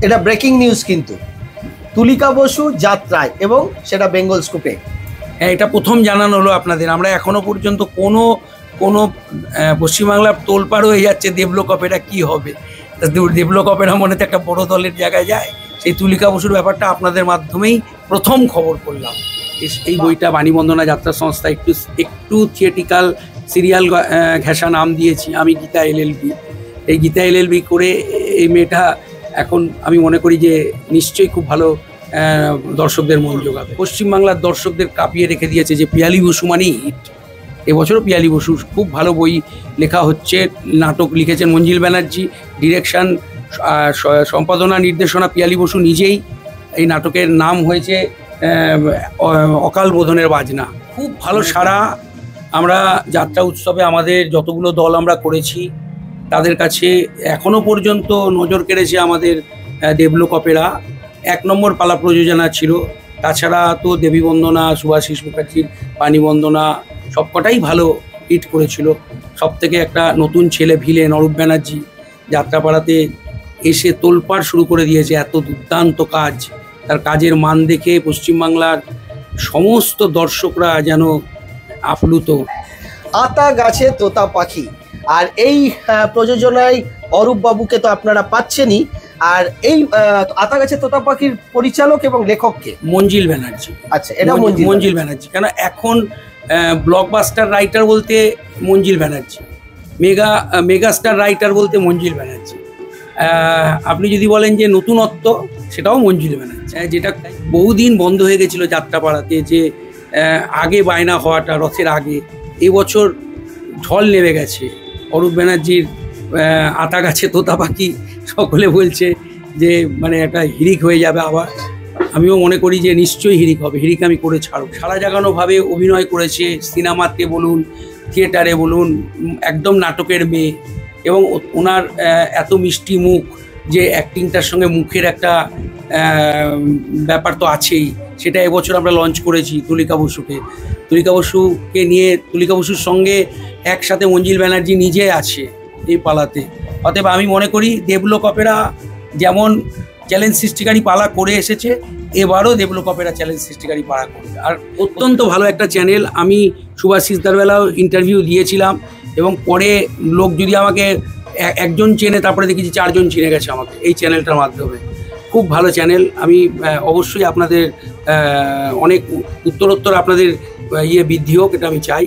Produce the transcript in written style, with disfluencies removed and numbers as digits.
এটা breaking news কিন্তু তুলিকা বসু যাত্রায় এবং সেটা বেঙ্গল স্কুপে। হ্যাঁ, এটা প্রথম জানানো হলো আপনাদের। আমরা এখনো পর্যন্ত কোনো পশ্চিমবাংলার তোলপাড় হয়ে যাচ্ছে দেবলোক অপেরা কী হবে। দেবলোক অপেরা মনে তো একটা বড় দলের জায়গায় যায়, সেই তুলিকা বসুর ব্যাপারটা আপনাদের মাধ্যমেই প্রথম খবর করলাম। এই বইটা বাণীবন্দনা যাত্রা সংস্থা একটু থিয়েটিক্যাল সিরিয়াল ঘেঁষা নাম দিয়েছি আমি, গীতা এলএলবি। এই গীতা এলএলবি করে এই মেয়েটা এখন আমি মনে করি যে নিশ্চয়ই খুব ভালো দর্শকদের মন জোগাবে। পশ্চিমবাংলার দর্শকদের কাঁপিয়ে রেখে দিয়েছে যে পিয়ালি বসু মানেই হিট। এবছরও পিয়ালি বসু খুব ভালো বই লেখা হচ্ছে, নাটক লিখেছেন মঞ্জিল ব্যানার্জি, ডিরেকশন সম্পাদনা নির্দেশনা পিয়ালি বসু নিজেই। এই নাটকের নাম হয়েছে অকাল বোধনের বাজনা। খুব ভালো সাড়া। আমরা যাত্রা উৎসবে আমাদের যতগুলো দল আমরা করেছি তাদের কাছে এখনও পর্যন্ত নজর কেড়েছে আমাদের দেবলোক অপেরা। 1 নম্বর পালা প্রযোজনা ছিল। তাছাড়া তো দেবী বন্দনা, সুভাষিস মুখার্জির বাণীবন্দনা সবকটাই ভালো হিট করেছিল। সব থেকে একটা নতুন ছেলে ভিলেন অরূপ ব্যানার্জি যাত্রাপাড়াতে এসে তোলপাড় শুরু করে দিয়েছে। এত দুর্দান্ত কাজ, তার কাজের মান দেখে পশ্চিমবাংলার সমস্ত দর্শকরা যেন আপ্লুত। আতা গাছে তোতা পাখি, আর এই প্রযোজনায় অরূপ বাবুকে তো আপনারা পাচ্ছেনই। আর এই আতা গাছে তোতা পাখির পরিচালক এবং লেখককে মঞ্জিল ব্যানার্জি। আচ্ছা, এটা মঞ্জিল ব্যানার্জি। কেন এখন ব্লকবাস্টার রাইটার বলতে মঞ্জিল ব্যানার্জি, মেগাস্টার রাইটার বলতে মঞ্জিল ব্যানার্জি। আপনি যদি বলেন যে নতুনত্ব, সেটাও মঞ্জিল ব্যানার্জি। যেটা বহুদিন বন্ধ হয়ে গেছিলো যাত্রাপাড়াতে, যে আগে বায়না হওয়াটা রথের আগে, এবছর ঢল নেমে গেছে। অরূপ ব্যানার্জির আতা গাছে তোতা পাখি সকলে বলছে যে মানে একটা হিরিক হয়ে যাবে আবার। আমিও মনে করি যে নিশ্চয়ই হিরিক হবে। হিরিক আমি করে ছাড়ব। সারা জাগানোভাবে অভিনয় করেছে, সিনেমাতে বলুন, থিয়েটারে বলুন, একদম নাটকের মেয়ে। এবং ওনার এত মিষ্টি মুখ, যে অ্যাক্টিংটার সঙ্গে মুখের একটা ব্যাপার তো আছেই। সেটা এবছর আমরা লঞ্চ করেছি তুলিকা বসুকে। তুলিকা বসুকে নিয়ে, তুলিকা বসুর সঙ্গে একসাথে মঞ্জিল ব্যানার্জি নিজে আছে এই পালাতে। অতএব আমি মনে করি দেবলোক অপেরা যেমন চ্যালেঞ্জ সৃষ্টিকারী পালা করে এসেছে, এবারও দেবলোক অপেরা চ্যালেঞ্জ সৃষ্টিকারী পালা করবে। আর অত্যন্ত ভালো একটা চ্যানেল। আমি সুভাষিস দারবেলাও ইন্টারভিউ দিয়েছিলাম, এবং পরে লোক যদি আমাকে একজন চেনে, তারপরে দেখেছি 4 জন চিনে গেছে আমাকে এই চ্যানেলটার মাধ্যমে। খুব ভালো চ্যানেল। আমি অবশ্যই আপনাদের অনেক উত্তরোত্তর আপনাদের বৃদ্ধি হোক, এটা আমি চাই।